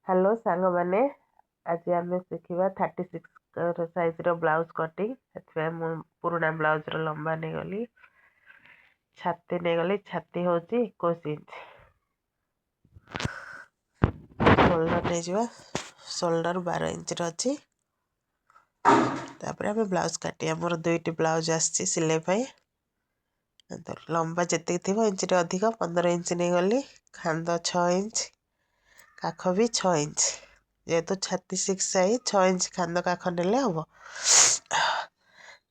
Hello सांग मैंने आज आम शिखा 36 साइज ब्लाउज कटिंग से पुराणा ब्लाउज लंबा नहीं गली छाती नहीं गली छाती हूँ 21 इंच शोल्डर नहीं जावा शोल्डर 12 इंच अच्छी आम ब्लाउज काटिया मोर दुईट ब्लाउज आसी सिलाई लंबा जी थी इंच अधिक 15 इंच नहीं गली खांद 6 इंच काख भी 6 इंच जेहेतु छाती 6 साइज 6 इंच खांद काख नेले हम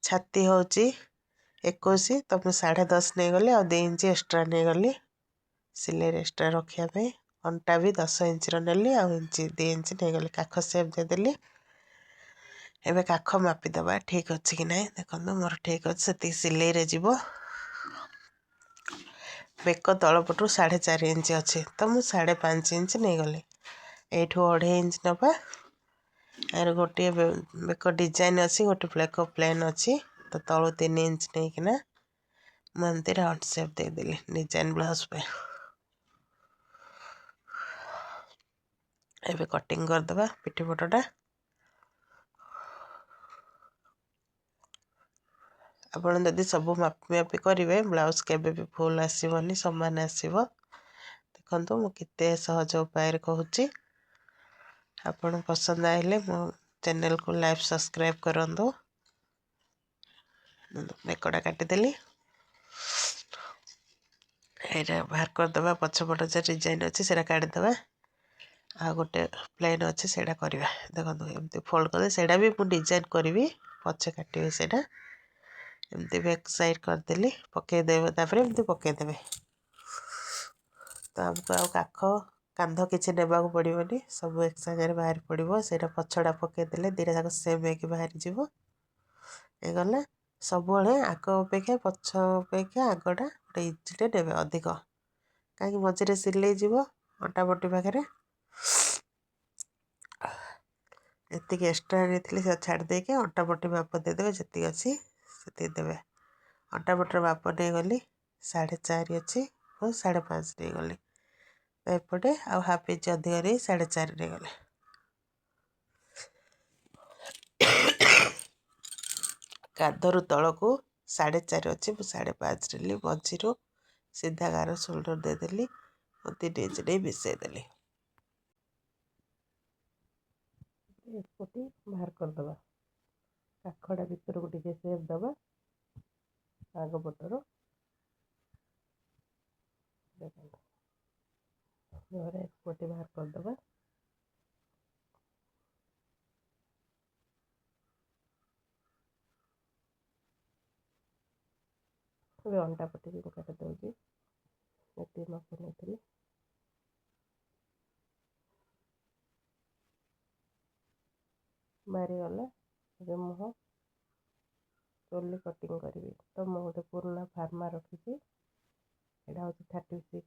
छाती हूँ 21 तो मुझे 10.5 नहीं गली आ 2 इंच एक्सट्रा नहीं गली सिलाई एक्सट्रा रखापी अंटा भी 10 इंच नेली आ इंच 2 इंच नहीं गली काख सेप देदेली एवं काख मापिदबा ठीक अच्छे कि ना देखो मोर ठीक अच्छे से सिलाई रे जीव बेक तलपटू 4.5 इंच अच्छे तो मुझे 5.5 इंच नहीं गली यू 2.5 इंच नवा यार गोटे बेक डिजाइन अच्छी गोटे बेक प्लेन अच्छी तो तलू 3 इंच नहीं कि मुझे राउंड सेप देदेली डिजाइन ब्लाउज पे एबे कटिंग करदे पिठी पटटा आपड़ जदि सब मापी मापी करेंगे ब्लाउज केबे भी फुल आसबनी सामान आसब देखो मुझे सहज उपाय कहूँ आपन पसंद आइले मो चैनल को लाइक सब्सक्राइब करूँ बेकटा काटिदेली यहाँ बाहर करदे पछपट जो डिजाइन अच्छे से काटिदे आ गोटे प्लेन अच्छे से करवा देखो एमती फोल्ड कर से भी मुझे डिजाइन करी पचे काटे से एमती बैक साइड करदेली पकईदेवे एमती पकईदेवे तो आमको आ काख कांध किसी नेबा पड़ोनी सब एक सागर बाहर पड़ो से पछड़ा पकईदे दीटा जाक सेम हो बाहरी गला सब आग अपेक्षा पछ अपेक्षा आगटा गोटे इंचटे ने अधिक कहीं मझे सिले अंटा पट्टी पाखे एति एक्सट्रा नहीं छाड़दे अंटा पट्टी माप देदेवे जी अच्छी से देवे अंटा पट्टर माप नहीं गली 4.5 अच्छी और 5.5 नहीं गली एपटे आ हाफ इंच अधिक नहीं 4.5 नहीं गले कांधरू तल को 4.5 अच्छी मुझे 5.5 नेली मझी सीधा गार शोल्डर देदेली और 3 इंच नहीं मिसईदेली बाहर करदे काखड़ा भर को टे सेप दबा आग पटर एक्सपोटी बाहर करदे अंटा पट्टी भी काट दूसरी ये माप नहीं बाहरीगला ए मुह चोली कटिंग करी तो मुझे गोटे पुराना फार्मा रखी यहाँ हूँ 36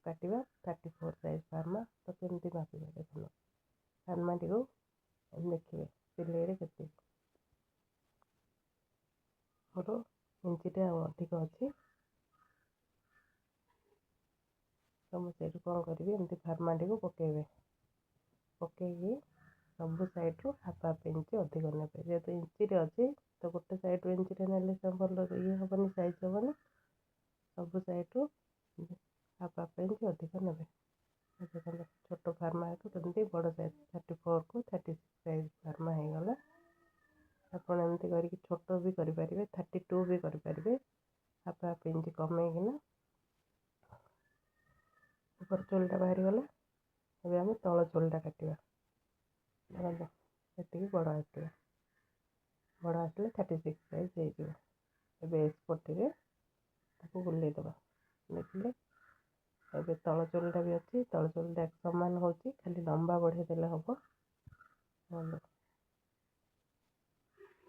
काटा 34 साइज फार्मा तो कमी मापे देखो फार्मा टी देखिए सिलाई के मोर इंचटे अधिक अच्छी तो मुझे कौन करी एमती फार्मा टी पकईबे पकईकी सब साइड्रु हाफ हाफ इंच अधिक ने जेहतु इंचरे अच्छी तो गोटे साइड्रु इंचरे ने भल ये हेनी सैज हेनी सब साइड्रु हाफ हाफ इंच अधिक ने देखो छोट फार्मा है तो बड़ साइज 34 को 36 साइज फार्मा हो गला आपड़ एमती करके छोट भी करेंगे 32 भी करेंगे हाफ हाफ इंच कमेकिना ऊपर चोलटा बाहरी गला अब आम तल चोलटा काटा ये बड़ आसला बड़ आसले 36 साइज हो एसपटे बुलेदबा देखिले ए तल चोलटा भी अच्छी तल चोलटा सामान हो खाली लंबा बढ़े देले हम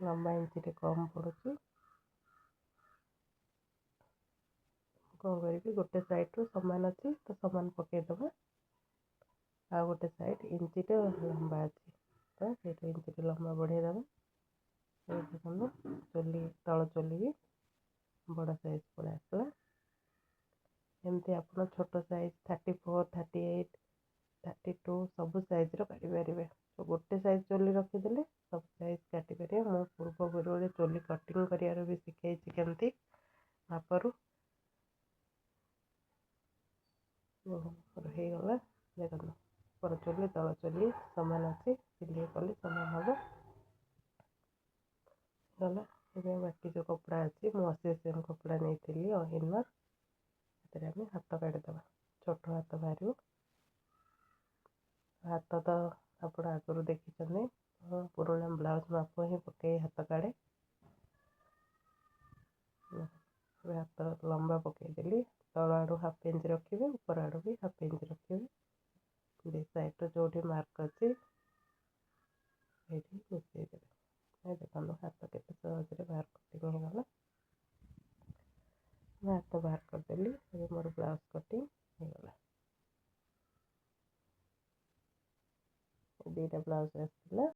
लंबा इंचटे कम पड़ुची कौन करी गोटे साइड्रु सामान अच्छी तो सामान पकईदबा आ गोटे साइड इंचटे लंबा अच्छी तो ये इंचटे लंबा बढ़ेदबा देखो चोली तल चोली भी बड़ साइज पड़ा आसला एमती आप छोट साइज 34 38 32 ସବୁ ସାଇଜ୍ର କାଟିପାରିବେ। ତ ଗୋଟେ ସାଇଜ୍ ଚୁଲି ରଖିଦେଲେ ସବୁ ସାଇଜ୍ କାଟିପାରିବେ। ମୁଁ ପୂର୍ବ ଭିଡ଼ିଓରେ ଚୁଲି କଟିଂ କରିବାର ବି ଶିଖେଇଛି କେମିତି ମାପରୁ। ହେଇଗଲା ଦେଖନ୍ତୁ, ଉପର ଚୁଲି ତଳ ଚୁଲି ସମାନ ଅଛି, ସିଲେଇ କଲି ସମାନ ହେବ। ଗଲା। ଏବେ ବାକି ଯେଉଁ କପଡ଼ା ଅଛି, ମୁଁ 80 cm କପଡ଼ା ନେଇଥିଲି ଇନର୍, ସେଥିରେ ଆମେ ହାତ କାଢ଼ିଦେବା। ଛୋଟ ହାତ ବାହାରିବ। ହାତ ତ ଆପଣ ଆଗରୁ ଦେଖିଛନ୍ତି, ପୁରୁଣା ବ୍ଲାଉଜ୍ ମାପ ହିଁ ପକାଇ ହାତ କାଢ଼େ। ଏବେ ହାତ ଲମ୍ବା ପକାଇଦେଲି। ତଳ ଆଡ଼ୁ ହାଫ୍ ଇଞ୍ଚ ରଖିବେ, ଉପର ଆଡ଼ୁ ବି ହାଫ୍ ଇଞ୍ଚ ରଖିବେ। ଦୁଇ ସାଇଡ଼୍ର ଯେଉଁଠି ମାର୍କ ଅଛି ସେଇଠି ମିଶାଇ ଦେବେ। ଦେଖନ୍ତୁ ହାତ କେତେ ସହଜରେ ବାହାର କଟିଂ ହେଇଗଲା। ମୁଁ ହାତ ବାହାର କରିଦେଲି। ଏବେ ମୋର ବ୍ଲାଉଜ୍ କଟିଂ ହେଇଗଲା। ଦୁଇଟା ବ୍ଲାଉଜ୍ ଆସିଥିଲା।